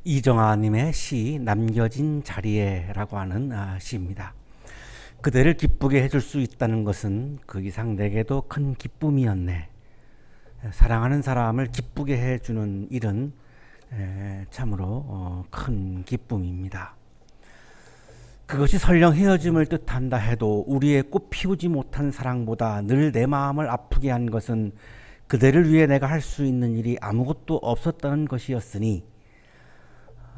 이정아님의 시 남겨진 자리에라고 하는 시입니다. 그대를 기쁘게 해줄 수 있다는 것은 그 이상 내게도 큰 기쁨이었네. 사랑하는 사람을 기쁘게 해주는 일은 참으로 큰 기쁨입니다. 그것이 설령 헤어짐을 뜻한다 해도 우리의 꽃 피우지 못한 사랑보다 늘 내 마음을 아프게 한 것은 그대를 위해 내가 할 수 있는 일이 아무것도 없었다는 것이었으니,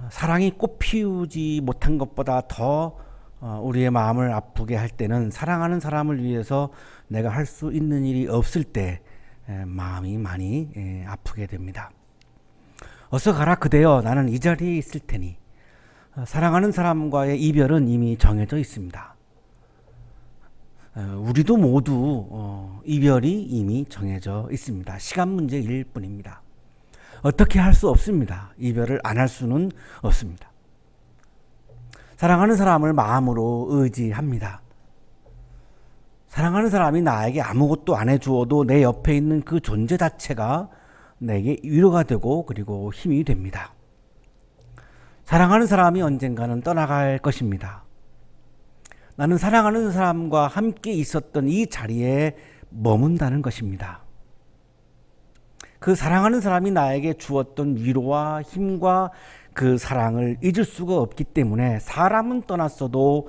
사랑이 꽃 피우지 못한 것보다 더 우리의 마음을 아프게 할 때는 사랑하는 사람을 위해서 내가 할 수 있는 일이 없을 때 마음이 많이 아프게 됩니다. 어서 가라 그대여, 나는 이 자리에 있을 테니. 사랑하는 사람과의 이별은 이미 정해져 있습니다. 우리도 모두 이별이 이미 정해져 있습니다. 시간 문제일 뿐입니다. 어떻게 할 수 없습니다. 이별을 안 할 수는 없습니다. 사랑하는 사람을 마음으로 의지합니다. 사랑하는 사람이 나에게 아무것도 안 해주어도 내 옆에 있는 그 존재 자체가 내게 위로가 되고 그리고 힘이 됩니다. 사랑하는 사람이 언젠가는 떠나갈 것입니다. 나는 사랑하는 사람과 함께 있었던 이 자리에 머문다는 것입니다. 그 사랑하는 사람이 나에게 주었던 위로와 힘과 그 사랑을 잊을 수가 없기 때문에 사람은 떠났어도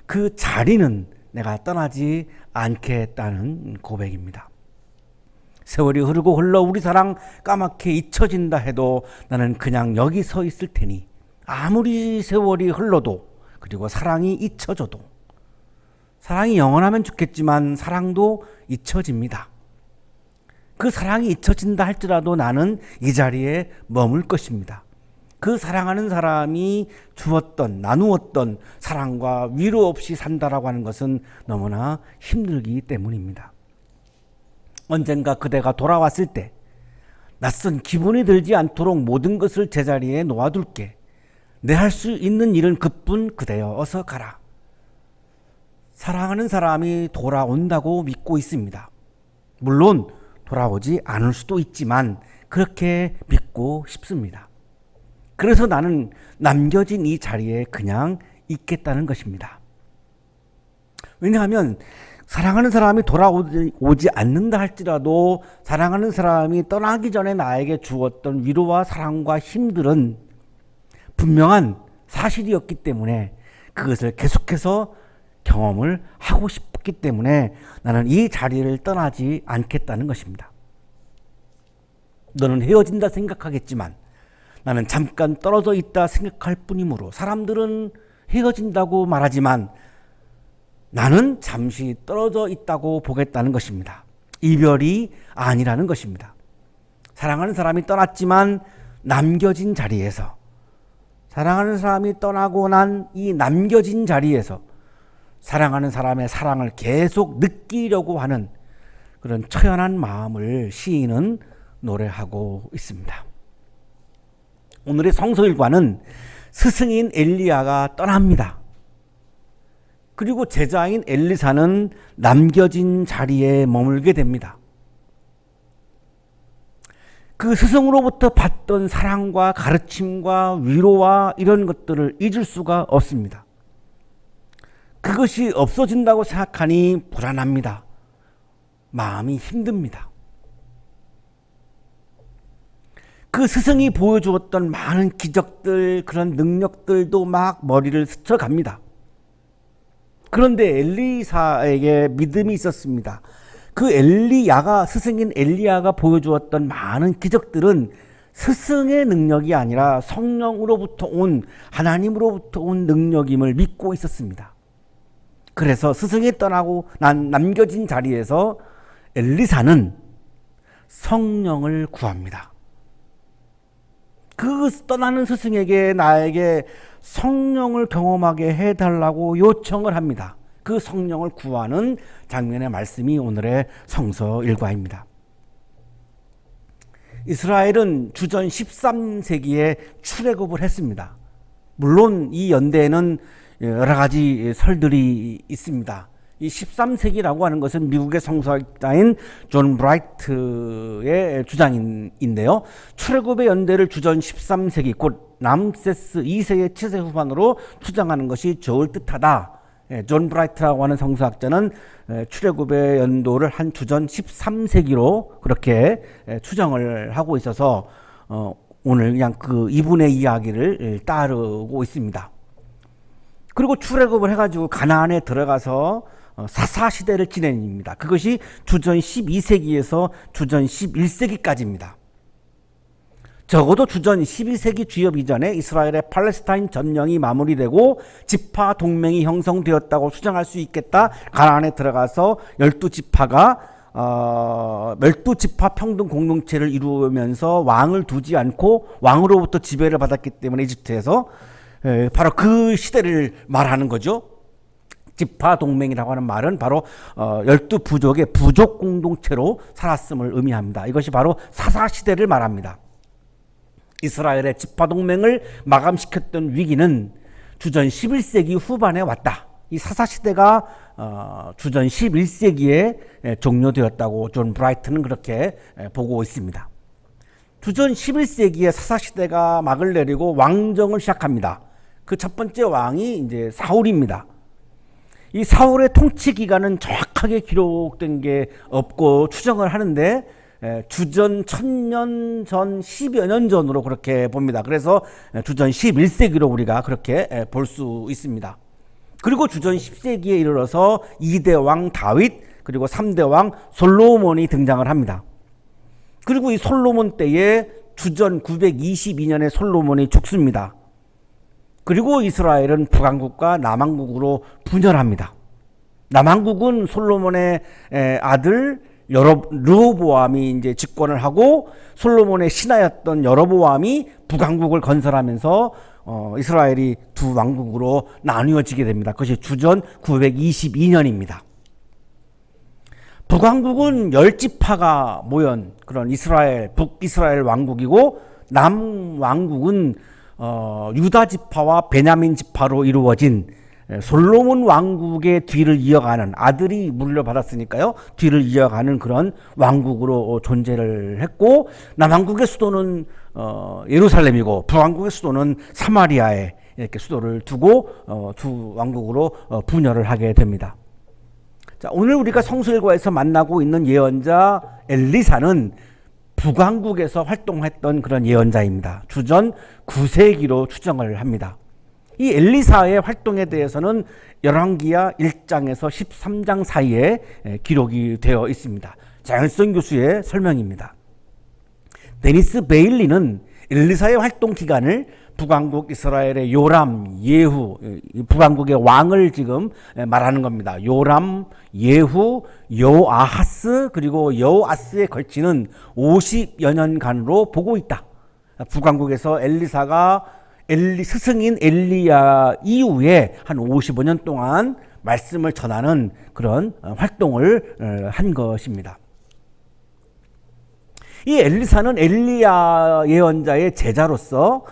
그 자리는 내가 떠나지 않겠다는 고백입니다. 세월이 흐르고 흘러 우리 사랑 까맣게 잊혀진다 해도 나는 그냥 여기 서 있을 테니, 아무리 세월이 흘러도 그리고 사랑이 잊혀져도, 사랑이 영원하면 좋겠지만 사랑도 잊혀집니다. 그 사랑이 잊혀진다 할지라도 나는 이 자리에 머물 것입니다. 그 사랑하는 사람이 주었던, 나누었던 사랑과 위로 없이 산다라고 하는 것은 너무나 힘들기 때문입니다. 언젠가 그대가 돌아왔을 때 낯선 기분이 들지 않도록 모든 것을 제자리에 놓아둘게. 내 할 수 있는 일은 그뿐 그대여, 어서 가라. 사랑하는 사람이 돌아온다고 믿고 있습니다. 물론 돌아오지 않을 수도 있지만 그렇게 믿고 싶습니다. 그래서 나는 남겨진 이 자리에 그냥 있겠다는 것입니다. 왜냐하면 사랑하는 사람이 돌아오지 않는다 할지라도 사랑하는 사람이 떠나기 전에 나에게 주었던 위로와 사랑과 힘들은 분명한 사실이었기 때문에 그것을 계속해서 경험을 하고 싶기 때문에 나는 이 자리를 떠나지 않겠다는 것입니다. 너는 헤어진다 생각하겠지만 나는 잠깐 떨어져 있다 생각할 뿐이므로, 사람들은 헤어진다고 말하지만 나는 잠시 떨어져 있다고 보겠다는 것입니다. 이별이 아니라는 것입니다. 사랑하는 사람이 떠났지만 남겨진 자리에서, 사랑하는 사람이 떠나고 난 이 남겨진 자리에서 사랑하는 사람의 사랑을 계속 느끼려고 하는 그런 처연한 마음을 시인은 노래하고 있습니다. 오늘의 성서일과는 스승인 엘리야가 떠납니다. 그리고 제자인 엘리사는 남겨진 자리에 머물게 됩니다. 그 스승으로부터 받던 사랑과 가르침과 위로와 이런 것들을 잊을 수가 없습니다. 그것이 없어진다고 생각하니 불안합니다. 마음이 힘듭니다. 그 스승이 보여주었던 많은 기적들, 그런 능력들도 막 머리를 스쳐갑니다. 그런데 엘리사에게 믿음이 있었습니다. 그 엘리야가, 스승인 엘리야가 보여주었던 많은 기적들은 스승의 능력이 아니라 성령으로부터 온, 하나님으로부터 온 능력임을 믿고 있었습니다. 그래서 스승이 떠나고 남겨진 자리에서 엘리사는 성령을 구합니다. 그 떠나는 스승에게 나에게 성령을 경험하게 해달라고 요청을 합니다. 그 성령을 구하는 장면의 말씀이 오늘의 성서 일과입니다. 이스라엘은 주전 13세기에 출애굽을 했습니다. 물론 이 연대에는 여러 가지 설들이 있습니다. 이 13세기라고 하는 것은 미국의 성서학자인 존 브라이트의 주장인데요. 출애굽의 연대를 주전 13세기 곧 람세스 2세의 치세 후반으로 추정하는 것이 좋을 듯하다. 존 브라이트라고 하는 성서학자는 출애굽의 연도를 한 주전 13세기로 그렇게 추정을 하고 있어서 오늘 그냥 그 이분의 이야기를 따르고 있습니다. 그리고 출애굽을 해가지고 가나안에 들어가서 사사시대를 지냅니다. 그것이 주전 12세기에서 주전 11세기까지입니다. 적어도 주전 12세기 주엽 이전에 이스라엘의 팔레스타인 점령이 마무리되고 지파 동맹이 형성되었다고 추정할 수 있겠다. 가나안에 들어가서 12지파가 12지파 평등 공동체를 이루면서 왕을 두지 않고 왕으로부터 지배를 받았기 때문에 이집트에서 바로 그 시대를 말하는 거죠. 지파 동맹이라고 하는 말은 바로 12부족의 부족 공동체로 살았음을 의미합니다. 이것이 바로 사사시대를 말합니다. 이스라엘의 지파 동맹을 마감시켰던 위기는 주전 11세기 후반에 왔다. 이 사사시대가 주전 11세기에 종료되었다고 존 브라이트는 그렇게 보고 있습니다. 주전 11세기에 사사시대가 막을 내리고 왕정을 시작합니다. 그 첫 번째 왕이 이제 사울입니다. 이 사울의 통치 기간은 정확하게 기록된 게 없고 추정을 하는데 주전 1000년 전 10여 년 전으로 그렇게 봅니다. 그래서 주전 11세기로 우리가 그렇게 볼 수 있습니다. 그리고 주전 10세기에 이르러서 2대 왕 다윗 그리고 3대 왕 솔로몬이 등장을 합니다. 그리고 이 솔로몬 때에 주전 922년에 솔로몬이 죽습니다. 그리고 이스라엘은 북왕국과 남왕국으로 분열합니다. 남왕국은 솔로몬의 아들 르호보암이 이제 집권을 하고 솔로몬의 신하였던 여로보암이 북왕국을 건설하면서 이스라엘이 두 왕국으로 나뉘어지게 됩니다. 그것이 주전 922년입니다. 북왕국은 10지파가 모연 그런 북이스라엘 왕국이고 남왕국은 유다 지파와 베냐민 지파로 이루어진 솔로몬 왕국의 뒤를 이어가는 아들이 물려받았으니까요. 뒤를 이어가는 그런 왕국으로 존재를 했고 남왕국의 수도는 예루살렘이고 북왕국의 수도는 사마리아에 이렇게 수도를 두고 두 왕국으로 분열을 하게 됩니다. 자, 오늘 우리가 성서일과에서 만나고 있는 예언자 엘리사는 북왕국에서 활동했던 그런 예언자입니다. 주전 9세기로 추정을 합니다. 이 엘리사의 활동에 대해서는 열왕기하 1장에서 13장 사이에 기록이 되어 있습니다. 장일성 교수의 설명입니다. 데니스 베일리는 엘리사의 활동 기간을 북왕국 이스라엘의 요람, 예후, 북왕국의 왕을 지금 말하는 겁니다. 요람, 예후, 여아하스 그리고 여아스에 걸치는 50여 년간으로 보고 있다. 북왕국에서 엘리사가 스승인 엘리야 이후에 한 55년 동안 말씀을 전하는 그런 활동을 한 것입니다. 이 엘리사는 엘리야 예언자의 제자로서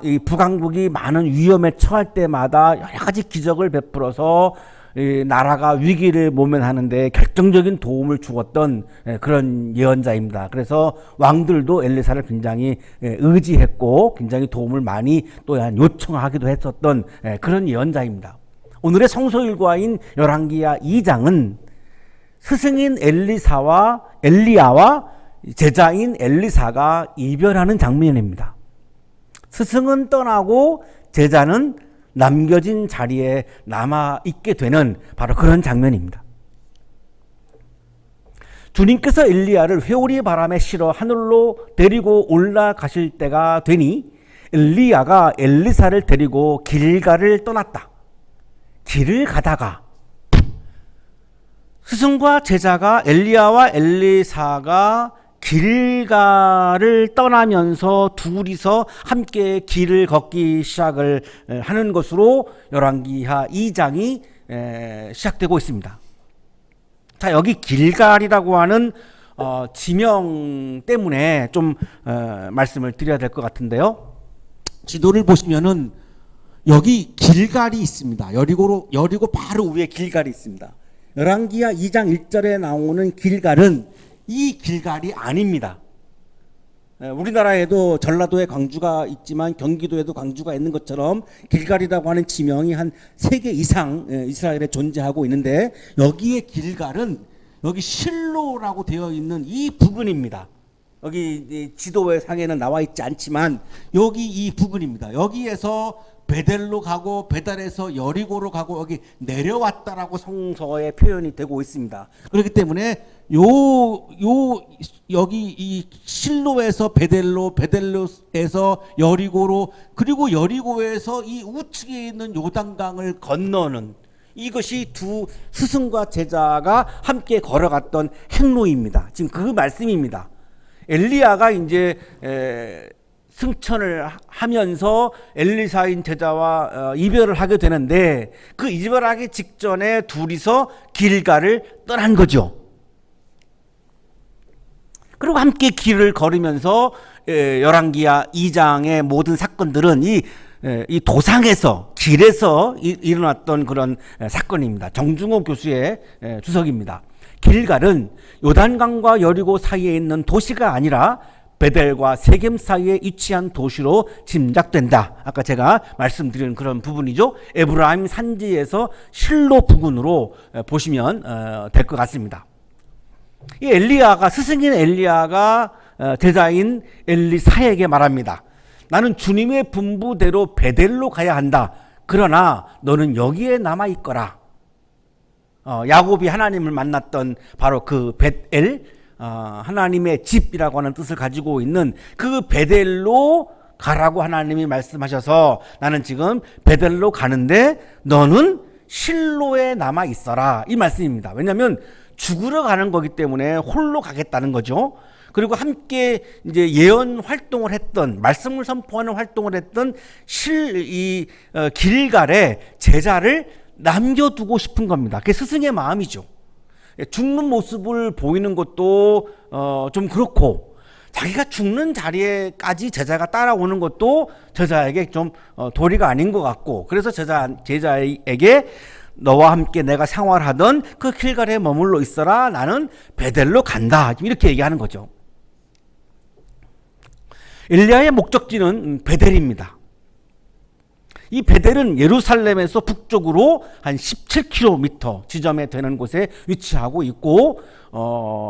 이 북왕국이 많은 위험에 처할 때마다 여러 가지 기적을 베풀어서 이 나라가 위기를 모면하는데 결정적인 도움을 주었던 그런 예언자입니다. 그래서 왕들도 엘리사를 굉장히 의지했고 굉장히 도움을 많이 또한 요청하기도 했었던 그런 예언자입니다. 오늘의 성서일과인 열왕기하 2장은 스승인 엘리야와 제자인 엘리사가 이별하는 장면입니다. 스승은 떠나고 제자는 남겨진 자리에 남아있게 되는 바로 그런 장면입니다. 주님께서 엘리야를 회오리 바람에 실어 하늘로 데리고 올라가실 때가 되니 엘리야가 엘리사를 데리고 길갈을 떠났다. 길을 가다가 스승과 제자가 엘리야와 엘리사가 길갈을 떠나면서 둘이서 함께 길을 걷기 시작을 하는 것으로 열왕기하 2장이 시작되고 있습니다. 자, 여기 길갈이라고 하는 지명 때문에 좀 말씀을 드려야 될 것 같은데요. 지도를 보시면은 여기 길갈이 있습니다. 여리고 바로 위에 길갈이 있습니다. 열왕기하 2장 1절에 나오는 길갈은 이 길갈이 아닙니다. 우리나라에도 전라도에 광주가 있지만 경기도에도 광주가 있는 것처럼 길갈이라고 하는 지명이 한 3개 이상 이스라엘에 존재하고 있는데, 여기에 길갈은 여기 실로라고 되어 있는 이 부근입니다. 여기 지도의 상에는 나와 있지 않지만 여기 이 부근입니다. 여기에서 베델로 가고 베델에서 여리고로 가고 여기 내려왔다라고 성서에 표현이 되고 있습니다. 그렇기 때문에 여기 이 실로에서 베델로, 베델로에서 여리고로, 그리고 여리고에서 이 우측에 있는 요단강을 건너는, 이것이 두 스승과 제자가 함께 걸어갔던 행로입니다. 지금 그 말씀입니다. 엘리야가 이제 승천을 하면서 엘리사인 제자와 이별을 하게 되는데, 그 이별하기 직전에 둘이서 길갈을 떠난 거죠. 그리고 함께 길을 걸으면서 열왕기하 2장의 모든 사건들은 이 도상에서, 길에서 일어났던 그런 사건입니다. 정중호 교수의 주석입니다. 길갈은 요단강과 여리고 사이에 있는 도시가 아니라 베델과 세겜 사이에 위치한 도시로 짐작된다. 아까 제가 말씀드린 그런 부분이죠. 에브라임 산지에서 실로 부근으로 보시면 될 것 같습니다. 이 엘리야가, 스승인 엘리야가 제자인 엘리사에게 말합니다. 나는 주님의 분부대로 베델로 가야 한다. 그러나 너는 여기에 남아 있거라. 야곱이 하나님을 만났던 바로 그 벳엘, 하나님의 집이라고 하는 뜻을 가지고 있는 그 베델로 가라고 하나님이 말씀하셔서, 나는 지금 베델로 가는데 너는 실로에 남아 있어라, 이 말씀입니다. 왜냐하면 죽으러 가는 거기 때문에 홀로 가겠다는 거죠. 그리고 함께 이제 예언 활동을 했던, 말씀을 선포하는 활동을 했던 길갈에 제자를 남겨두고 싶은 겁니다. 그게 스승의 마음이죠. 죽는 모습을 보이는 것도 좀 그렇고, 자기가 죽는 자리에까지 제자가 따라오는 것도 제자에게 좀 도리가 아닌 것 같고, 그래서 제자에게 너와 함께 내가 생활하던 그 길갈에 머물러 있어라, 나는 베델로 간다, 이렇게 얘기하는 거죠. 엘리야의 목적지는 베델입니다. 이 베델은 예루살렘에서 북쪽으로 한 17km 지점에 되는 곳에 위치하고 있고,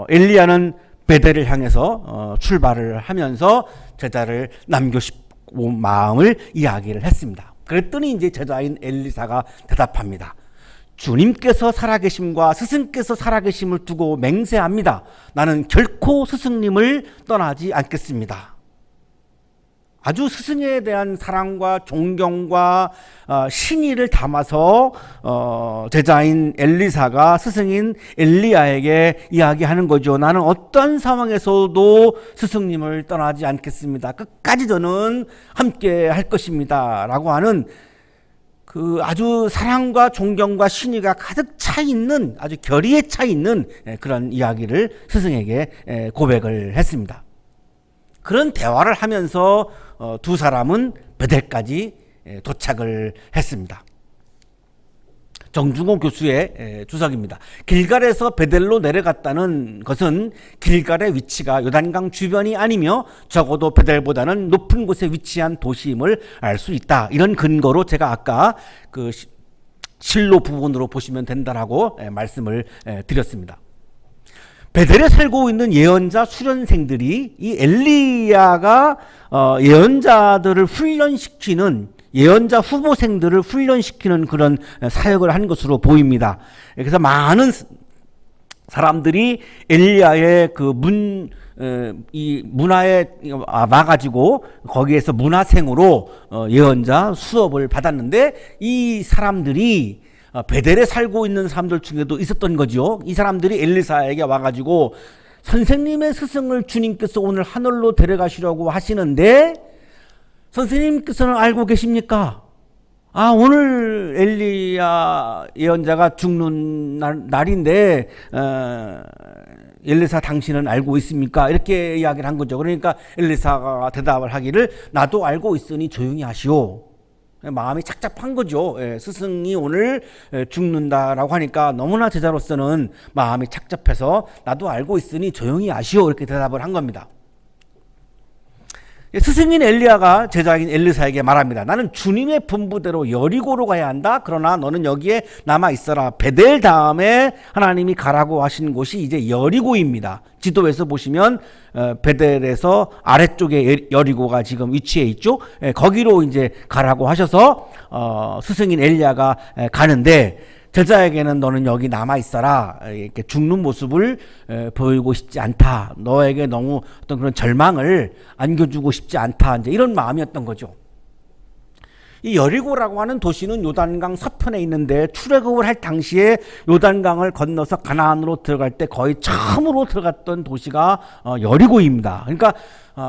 엘리야는 베델을 향해서 출발을 하면서 제자를 남기고 싶고 마음을 이야기를 했습니다. 그랬더니 이제 제자인 엘리사가 대답합니다. 주님께서 살아계심과 스승께서 살아계심을 두고 맹세합니다. 나는 결코 스승님을 떠나지 않겠습니다. 아주 스승에 대한 사랑과 존경과 신의를 담아서 제자인 엘리사가 스승인 엘리야에게 이야기하는 거죠. 나는 어떤 상황에서도 스승님을 떠나지 않겠습니다. 끝까지 저는 함께 할 것입니다. 라고 하는 그 아주 사랑과 존경과 신의가 가득 차 있는, 아주 결의에 차 있는 그런 이야기를 스승에게 고백을 했습니다. 그런 대화를 하면서 두 사람은 베델까지 도착을 했습니다. 정중호 교수의 주석입니다. 길갈에서 베델로 내려갔다는 것은 길갈의 위치가 요단강 주변이 아니며 적어도 베델보다는 높은 곳에 위치한 도시임을 알 수 있다. 이런 근거로 제가 아까 그 실로 부분으로 보시면 된다라고 말씀을 드렸습니다. 베델에 살고 있는 예언자 수련생들이 이 엘리야가 예언자들을 훈련시키는, 예언자 후보생들을 훈련시키는 그런 사역을 한 것으로 보입니다. 그래서 많은 사람들이 엘리야의 그 이 문화에 와가지고 거기에서 문화생으로 예언자 수업을 받았는데, 이 사람들이 베델에 살고 있는 사람들 중에도 있었던 거죠. 이 사람들이 엘리사에게 와가지고 선생님의 스승을 주님께서 오늘 하늘로 데려가시려고 하시는데 선생님께서는 알고 계십니까? 오늘 엘리야 예언자가 죽는 날인데 엘리사 당신은 알고 있습니까? 이렇게 이야기를 한 거죠. 그러니까 엘리사가 대답을 하기를 나도 알고 있으니 조용히 하시오. 마음이 착잡한 거죠. 스승이 오늘 죽는다라고 하니까 너무나 제자로서는 마음이 착잡해서 나도 알고 있으니 조용히 아시오 이렇게 대답을 한 겁니다. 스승인 엘리야가 제자인 엘리사에게 말합니다. 나는 주님의 분부대로 여리고로 가야 한다. 그러나 너는 여기에 남아 있어라. 베델 다음에 하나님이 가라고 하신 곳이 이제 여리고입니다. 지도에서 보시면 베델에서 아래쪽에 여리고가 지금 위치해 있죠. 거기로 이제 가라고 하셔서 스승인 엘리야가 가는데 제자에게는 너는 여기 남아 있어라. 이렇게 죽는 모습을 보이고 싶지 않다. 너에게 너무 어떤 그런 절망을 안겨주고 싶지 않다. 이제 이런 마음이었던 거죠. 이 여리고라고 하는 도시는 요단강 서편에 있는데 출애굽을 할 당시에 요단강을 건너서 가나안으로 들어갈 때 거의 처음으로 들어갔던 도시가 여리고입니다. 그러니까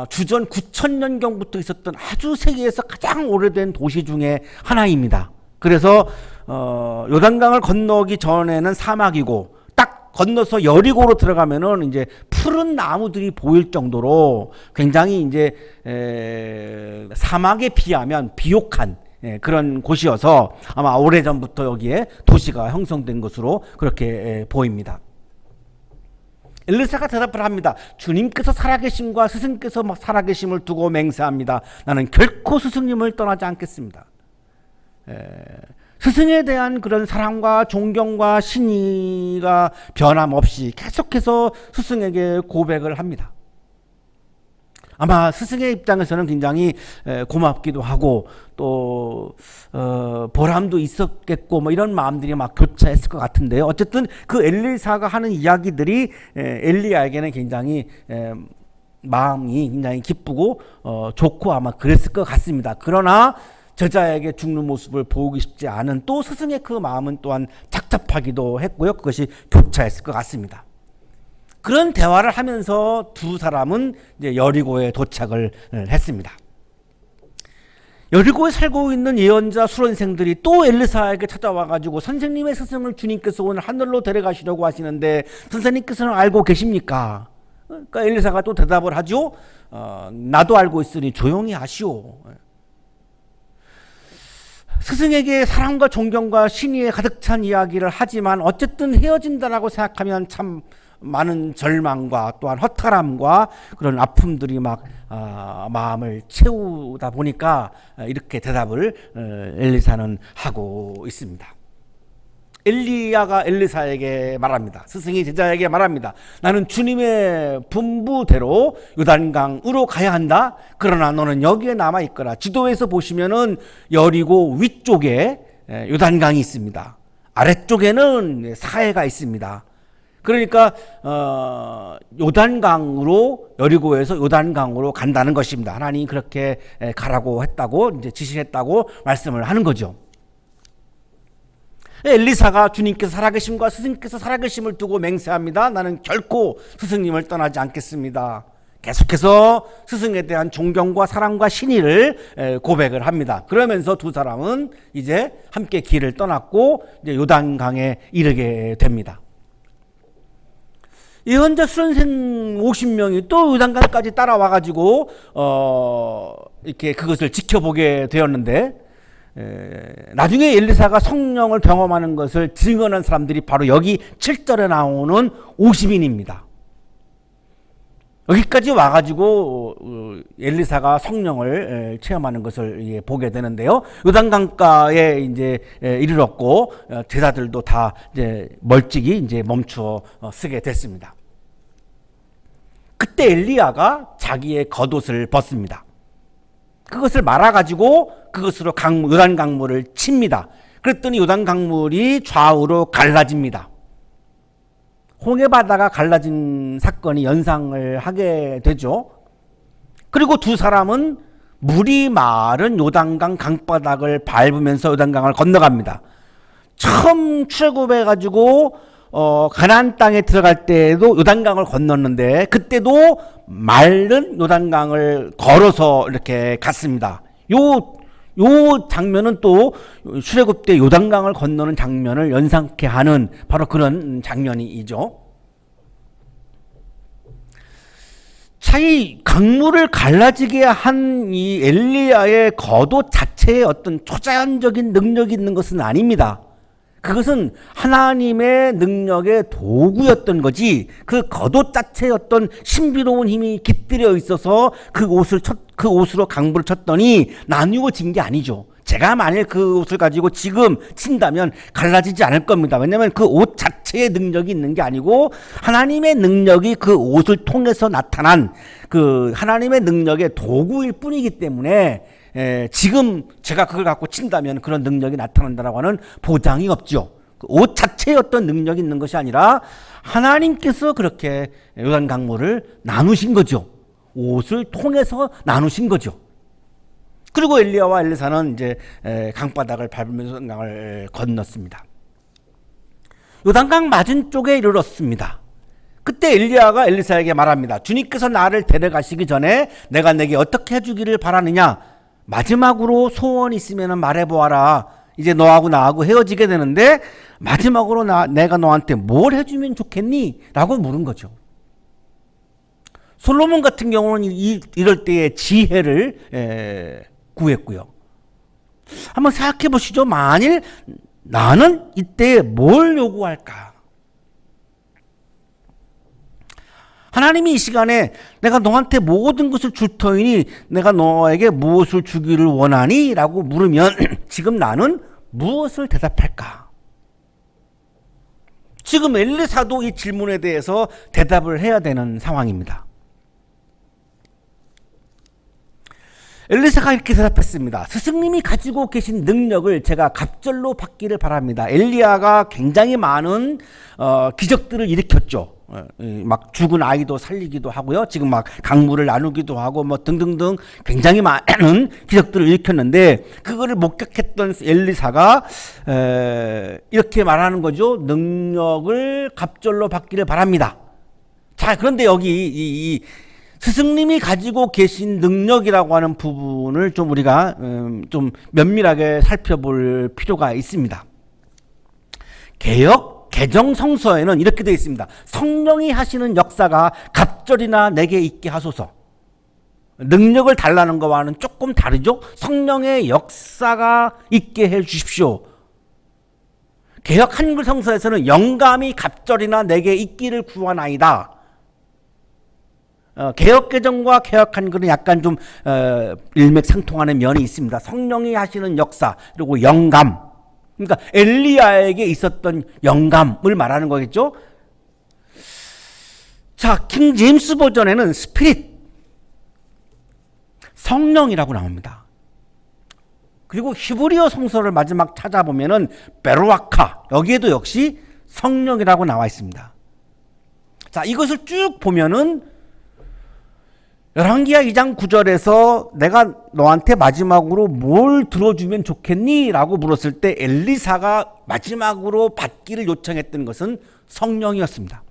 주전 9,000년경부터 있었던 아주 세계에서 가장 오래된 도시 중에 하나입니다. 그래서 요단강을 건너기 전에는 사막이고 딱 건너서 여리고로 들어가면은 이제 푸른 나무들이 보일 정도로 굉장히 이제 사막에 비하면 비옥한 그런 곳이어서 아마 오래전부터 여기에 도시가 형성된 것으로 그렇게 보입니다. 엘리사가 대답을 합니다. 주님께서 살아계심과 스승께서 살아계심을 두고 맹세합니다. 나는 결코 스승님을 떠나지 않겠습니다. 스승에 대한 그런 사랑과 존경과 신의가 변함없이 계속해서 스승에게 고백을 합니다. 아마 스승의 입장에서는 굉장히 고맙기도 하고 또 보람도 있었겠고 뭐 이런 마음들이 막 교차했을 것 같은데요. 어쨌든 그 엘리사가 하는 이야기들이 엘리야에게는 굉장히 마음이 굉장히 기쁘고 좋고 아마 그랬을 것 같습니다. 그러나 제자에게 죽는 모습을 보기 싶지 않은 또 스승의 그 마음은 또한 착잡하기도 했고요. 그것이 교차했을 것 같습니다. 그런 대화를 하면서 두 사람은 이제 여리고에 도착을 했습니다. 여리고에 살고 있는 예언자 수련생들이 또 엘리사에게 찾아와가지고 선생님의 스승을 주님께서 오늘 하늘로 데려가시려고 하시는데 선생님께서는 알고 계십니까? 그러니까 엘리사가 또 대답을 하죠. 나도 알고 있으니 조용히 하시오. 스승에게 사랑과 존경과 신의에 가득 찬 이야기를 하지만 어쨌든 헤어진다라고 생각하면 참 많은 절망과 또한 허탈함과 그런 아픔들이 막 마음을 채우다 보니까 이렇게 대답을 엘리사는 하고 있습니다. 엘리야가 엘리사에게 말합니다. 스승이 제자에게 말합니다. 나는 주님의 분부대로 요단강으로 가야 한다. 그러나 너는 여기에 남아 있거라. 지도에서 보시면은 여리고 위쪽에 요단강이 있습니다. 아래쪽에는 사해가 있습니다. 그러니까 요단강으로 여리고에서 요단강으로 간다는 것입니다. 하나님이 그렇게 가라고 했다고 이제 지시했다고 말씀을 하는 거죠. 엘리사가 주님께서 살아계심과 스승께서 살아계심을 두고 맹세합니다. 나는 결코 스승님을 떠나지 않겠습니다. 계속해서 스승에 대한 존경과 사랑과 신의를 고백을 합니다. 그러면서 두 사람은 이제 함께 길을 떠났고 이제 요단강에 이르게 됩니다. 예언자 수련생 50명이 또 요단강까지 따라와가지고 이렇게 그것을 지켜보게 되었는데 나중에 엘리사가 성령을 경험하는 것을 증언한 사람들이 바로 여기 7절에 나오는 50인입니다. 여기까지 와가지고 엘리사가 성령을 체험하는 것을 보게 되는데요. 요단강가에 이제 이르렀고 제자들도 다 이제 멀찍이 이제 멈추어 서게 됐습니다. 그때 엘리야가 자기의 겉옷을 벗습니다. 그것을 말아가지고 그것으로 요단 강물을 칩니다. 그랬더니 요단 강물이 좌우로 갈라집니다. 홍해 바다가 갈라진 사건이 연상을 하게 되죠. 그리고 두 사람은 물이 마른 요단강 강바닥을 밟으면서 요단강을 건너갑니다. 처음 출애굽해가지고 가나안 땅에 들어갈 때에도 요단강을 건넜는데 그때도 마른 요단강을 걸어서 이렇게 갔습니다. 요 장면은 또 출애굽 때 요단강을 건너는 장면을 연상케 하는 바로 그런 장면이죠. 자, 이 강물을 갈라지게 한 이 엘리야의 겉옷 자체에 어떤 초자연적인 능력이 있는 것은 아닙니다. 그것은 하나님의 능력의 도구였던 거지, 그 겉옷 자체에 어떤 신비로운 힘이 깃들여 있어서 그 옷으로 강물을 쳤더니 나누어진 게 아니죠. 제가 만일 그 옷을 가지고 지금 친다면 갈라지지 않을 겁니다. 왜냐하면 그 옷 자체의 능력이 있는 게 아니고 하나님의 능력이 그 옷을 통해서 나타난 그 하나님의 능력의 도구일 뿐이기 때문에 지금 제가 그걸 갖고 친다면 그런 능력이 나타난다라고 하는 보장이 없죠. 그 옷 자체에 어떤 능력이 있는 것이 아니라 하나님께서 그렇게 요단 강물을 나누신 거죠. 옷을 통해서 나누신 거죠. 그리고 엘리야와 엘리사는 이제 강바닥을 밟으면서 강을 건넜습니다. 요단강 맞은 쪽에 이르렀습니다. 그때 엘리야가 엘리사에게 말합니다. 주님께서 나를 데려가시기 전에 내가 내게 어떻게 해주기를 바라느냐? 마지막으로 소원이 있으면 말해보아라. 이제 너하고 나하고 헤어지게 되는데 마지막으로 내가 너한테 뭘 해주면 좋겠니? 라고 물은 거죠. 솔로몬 같은 경우는 이럴 때의 지혜를 구했고요. 한번 생각해 보시죠. 만일 나는 이때 뭘 요구할까? 하나님이 이 시간에 내가 너한테 모든 것을 줄 터이니 내가 너에게 무엇을 주기를 원하니? 라고 물으면 지금 나는 무엇을 대답할까? 지금 엘리사도 이 질문에 대해서 대답을 해야 되는 상황입니다. 엘리사가 이렇게 대답했습니다. 스승님이 가지고 계신 능력을 제가 갑절로 받기를 바랍니다. 엘리야가 굉장히 많은 기적들을 일으켰죠. 막 죽은 아이도 살리기도 하고요. 지금 막 강물을 나누기도 하고 뭐 등등등 굉장히 많은 기적들을 일으켰는데 그거를 목격했던 엘리사가 이렇게 말하는 거죠. 능력을 갑절로 받기를 바랍니다. 자, 그런데 여기 이 스승님이 가지고 계신 능력이라고 하는 부분을 좀 우리가 좀 면밀하게 살펴볼 필요가 있습니다. 개정 성서에는 이렇게 되어 있습니다. 성령이 하시는 역사가 갑절이나 내게 있게 하소서. 능력을 달라는 것과는 조금 다르죠. 성령의 역사가 있게 해 주십시오. 개역 한글 성서에서는 영감이 갑절이나 내게 있기를 구하나이다. 개역개정과 개역한글은 약간 좀 일맥상통하는 면이 있습니다. 성령이 하시는 역사 그리고 영감, 그러니까 엘리야에게 있었던 영감을 말하는 거겠죠. 자, 킹 제임스 버전에는 스피릿, 성령이라고 나옵니다. 그리고 히브리어 성서를 마지막 찾아보면은 베로아카, 여기에도 역시 성령이라고 나와 있습니다. 자, 이것을 쭉 보면은 열왕기하 2장 9절에서 내가 너한테 마지막으로 뭘 들어주면 좋겠니? 라고 물었을 때 엘리사가 마지막으로 받기를 요청했던 것은 성령이었습니다.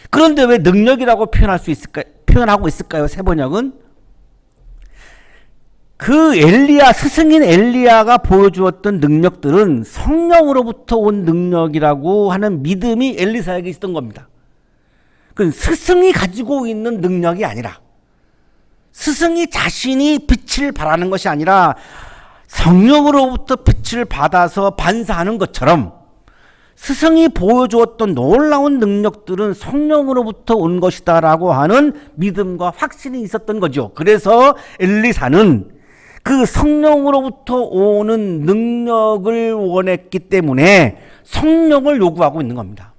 그런데 왜 능력이라고 표현하고 있을까요? 세번역은 그 스승인 엘리야가 보여주었던 능력들은 성령으로부터 온 능력이라고 하는 믿음이 엘리사에게 있었던 겁니다. 그 스승이 가지고 있는 능력이 아니라 스승이 자신이 빛을 발하는 것이 아니라 성령으로부터 빛을 받아서 반사하는 것처럼 스승이 보여주었던 놀라운 능력들은 성령으로부터 온 것이다라고 하는 믿음과 확신이 있었던 거죠. 그래서 엘리사는 그 성령으로부터 오는 능력을 원했기 때문에 성령을 요구하고 있는 겁니다.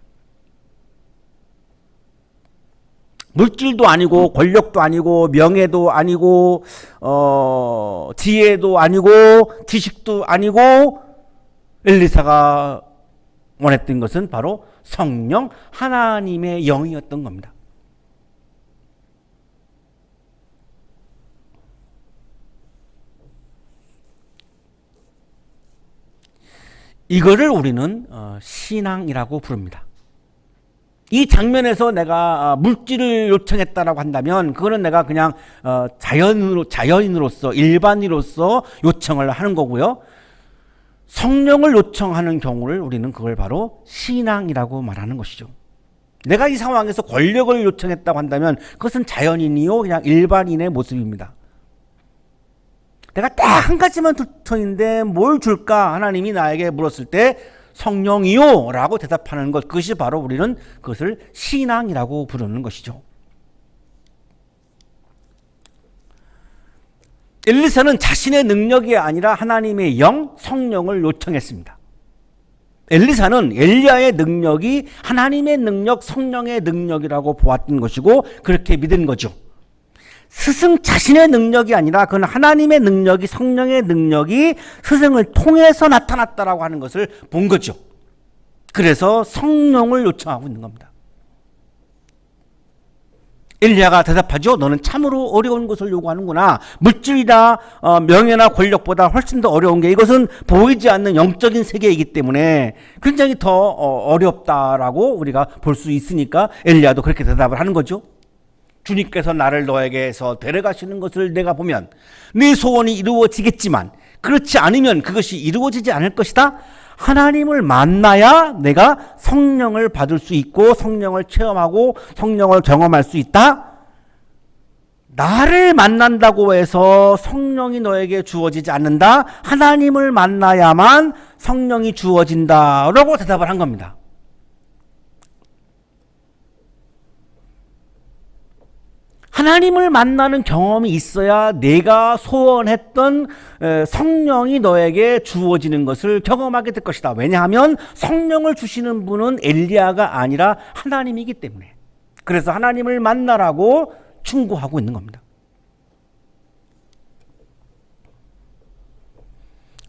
물질도 아니고 권력도 아니고 명예도 아니고 지혜도 아니고 지식도 아니고 엘리사가 원했던 것은 바로 성령 하나님의 영이었던 겁니다. 이거를 우리는 신앙이라고 부릅니다. 이 장면에서 내가 물질을 요청했다라고 한다면 그거는 내가 그냥 자연인으로서 일반인으로서 요청을 하는 거고요. 성령을 요청하는 경우를 우리는 그걸 바로 신앙이라고 말하는 것이죠. 내가 이 상황에서 권력을 요청했다고 한다면 그것은 자연인이요 그냥 일반인의 모습입니다. 내가 딱 한 가지만 요청인데 뭘 줄까 하나님이 나에게 물었을 때 성령이요 라고 대답하는 것, 그것이 바로 우리는 그것을 신앙이라고 부르는 것이죠. 엘리사는 자신의 능력이 아니라 하나님의 영, 성령을 요청했습니다. 엘리사는 엘리야의 능력이 하나님의 능력, 성령의 능력이라고 보았던 것이고 그렇게 믿은 거죠. 스승 자신의 능력이 아니라 그건 하나님의 능력이, 성령의 능력이 스승을 통해서 나타났다라고 하는 것을 본 거죠. 그래서 성령을 요청하고 있는 겁니다. 엘리야가 대답하죠. 너는 참으로 어려운 것을 요구하는구나. 물질이나 명예나 권력보다 훨씬 더 어려운 게, 이것은 보이지 않는 영적인 세계이기 때문에 굉장히 더 어렵다라고 우리가 볼 수 있으니까 엘리야도 그렇게 대답을 하는 거죠. 주님께서 나를 너에게서 데려가시는 것을 내가 보면 네 소원이 이루어지겠지만 그렇지 않으면 그것이 이루어지지 않을 것이다. 하나님을 만나야 내가 성령을 받을 수 있고 성령을 체험하고 성령을 경험할 수 있다. 나를 만난다고 해서 성령이 너에게 주어지지 않는다. 하나님을 만나야만 성령이 주어진다 라고 대답을 한 겁니다. 하나님을 만나는 경험이 있어야 내가 소원했던 성령이 너에게 주어지는 것을 경험하게 될 것이다. 왜냐하면 성령을 주시는 분은 엘리야가 아니라 하나님이기 때문에. 그래서 하나님을 만나라고 충고하고 있는 겁니다.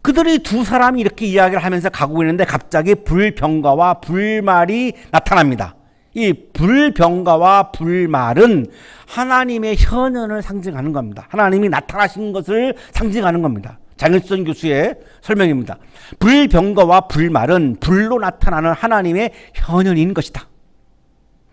그들이 두 사람이 이렇게 이야기를 하면서 가고 있는데 갑자기 불병거와 불말이 나타납니다. 이 불병거와 불말은 하나님의 현현을 상징하는 겁니다. 하나님이 나타나신 것을 상징하는 겁니다. 장일선 교수의 설명입니다. 불병거와 불말은 불로 나타나는 하나님의 현현인 것이다.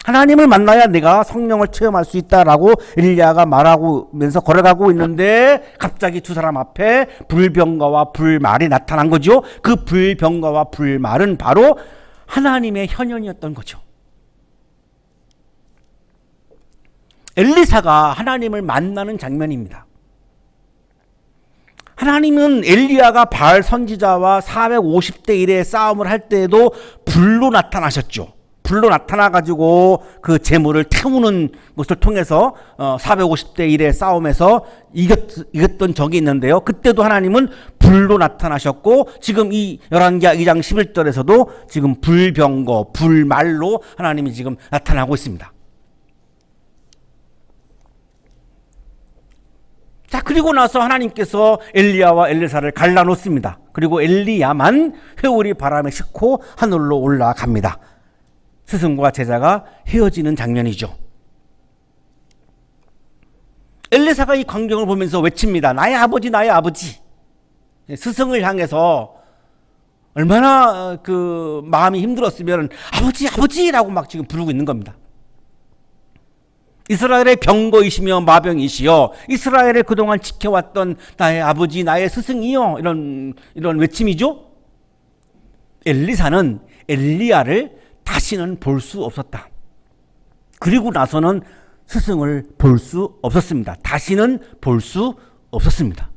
하나님을 만나야 내가 성령을 체험할 수 있다라고 엘리야가 말하면서 걸어가고 있는데 갑자기 두 사람 앞에 불병거와 불말이 나타난 거죠. 그 불병거와 불말은 바로 하나님의 현현이었던 거죠. 엘리사가 하나님을 만나는 장면입니다. 하나님은 엘리야가 바알 선지자와 450대 1의 싸움을 할 때에도 불로 나타나셨죠. 불로 나타나가지고 그 재물을 태우는 것을 통해서 450대 1의 싸움에서 이겼던 적이 있는데요. 그때도 하나님은 불로 나타나셨고 지금 이 열왕기하 2장 11절에서도 지금 불병거, 불말로 하나님이 지금 나타나고 있습니다. 자, 그리고 나서 하나님께서 엘리야와 엘리사를 갈라놓습니다. 그리고 엘리야만 회오리 바람에 싣고 하늘로 올라갑니다. 스승과 제자가 헤어지는 장면이죠. 엘리사가 이 광경을 보면서 외칩니다. 나의 아버지, 나의 아버지. 스승을 향해서 얼마나 그 마음이 힘들었으면 아버지, 아버지라고 막 지금 부르고 있는 겁니다. 이스라엘의 병거이시며 마병이시여, 이스라엘을 그동안 지켜왔던 나의 아버지, 나의 스승이여, 이런 외침이죠. 엘리사는 엘리야를 다시는 볼 수 없었다. 그리고 나서는 스승을 볼 수 없었습니다. 다시는 볼 수 없었습니다.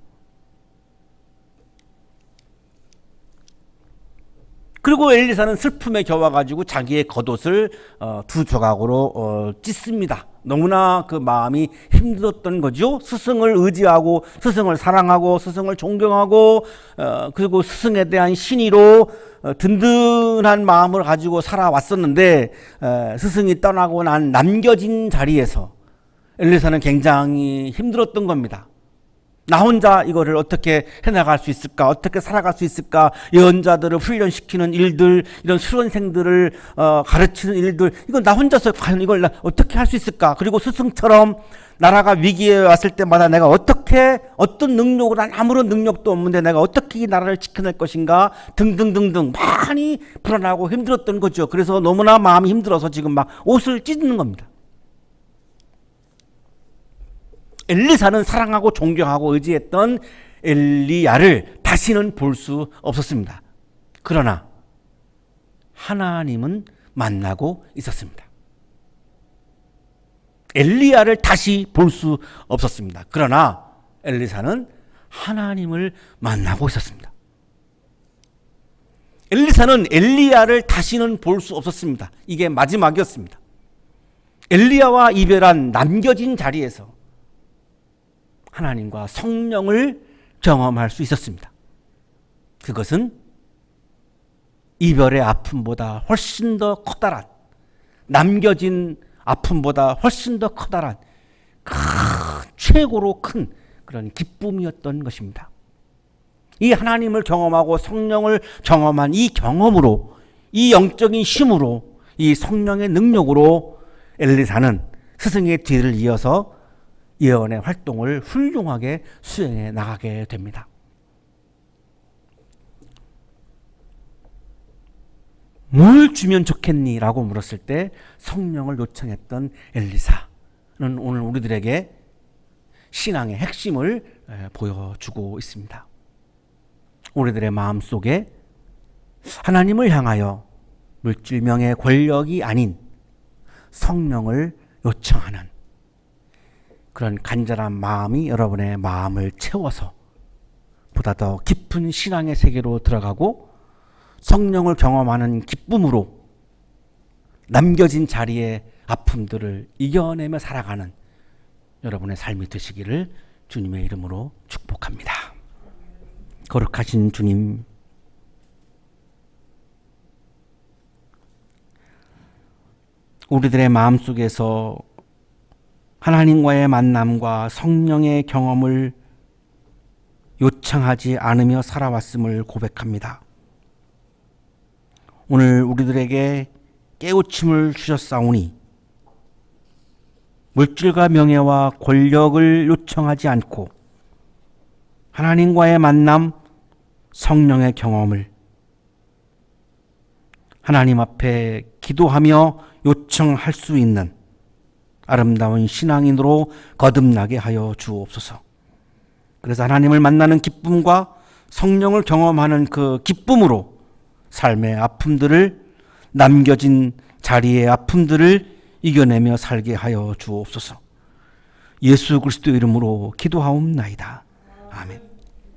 그리고 엘리사는 슬픔에 겨워가지고 자기의 겉옷을 두 조각으로 찢습니다. 너무나 그 마음이 힘들었던 거죠. 스승을 의지하고 스승을 사랑하고 스승을 존경하고 그리고 스승에 대한 신의로 든든한 마음을 가지고 살아왔었는데 스승이 떠나고 난 남겨진 자리에서 엘리사는 굉장히 힘들었던 겁니다. 나 혼자 이거를 어떻게 해나갈 수 있을까? 어떻게 살아갈 수 있을까? 예언자들을 훈련시키는 일들, 이런 수련생들을 가르치는 일들, 이건 나 혼자서 과연 이걸 어떻게 할 수 있을까? 그리고 스승처럼 나라가 위기에 왔을 때마다 내가 어떻게, 어떤 능력으로, 난 아무런 능력도 없는데 내가 어떻게 이 나라를 지켜낼 것인가? 등등등등 많이 불안하고 힘들었던 거죠. 그래서 너무나 마음이 힘들어서 지금 막 옷을 찢는 겁니다. 엘리사는 사랑하고 존경하고 의지했던 엘리야를 다시는 볼 수 없었습니다. 그러나 하나님은 만나고 있었습니다. 엘리야를 다시 볼 수 없었습니다. 그러나 엘리사는 하나님을 만나고 있었습니다. 엘리사는 엘리야를 다시는 볼 수 없었습니다. 이게 마지막이었습니다. 엘리야와 이별한 남겨진 자리에서 하나님과 성령을 경험할 수 있었습니다. 그것은 이별의 아픔보다 훨씬 더 커다란, 남겨진 아픔보다 훨씬 더 커다란 최고로 큰 그런 기쁨이었던 것입니다. 이 하나님을 경험하고 성령을 경험한 이 경험으로, 이 영적인 힘으로, 이 성령의 능력으로 엘리사는 스승의 뒤를 이어서 예언의 활동을 훌륭하게 수행해 나가게 됩니다. 뭘 주면 좋겠니? 라고 물었을 때 성령을 요청했던 엘리사는 오늘 우리들에게 신앙의 핵심을 보여주고 있습니다. 우리들의 마음속에 하나님을 향하여 물질명의 권력이 아닌 성령을 요청하는 그런 간절한 마음이 여러분의 마음을 채워서 보다 더 깊은 신앙의 세계로 들어가고 성령을 경험하는 기쁨으로 남겨진 자리의 아픔들을 이겨내며 살아가는 여러분의 삶이 되시기를 주님의 이름으로 축복합니다. 거룩하신 주님, 우리들의 마음속에서 하나님과의 만남과 성령의 경험을 요청하지 않으며 살아왔음을 고백합니다. 오늘 우리들에게 깨우침을 주셨사오니 물질과 명예와 권력을 요청하지 않고 하나님과의 만남, 성령의 경험을 하나님 앞에 기도하며 요청할 수 있는 아름다운 신앙인으로 거듭나게 하여 주옵소서. 그래서 하나님을 만나는 기쁨과 성령을 경험하는 그 기쁨으로 삶의 아픔들을, 남겨진 자리의 아픔들을 이겨내며 살게 하여 주옵소서. 예수 그리스도 이름으로 기도하옵나이다. 아멘.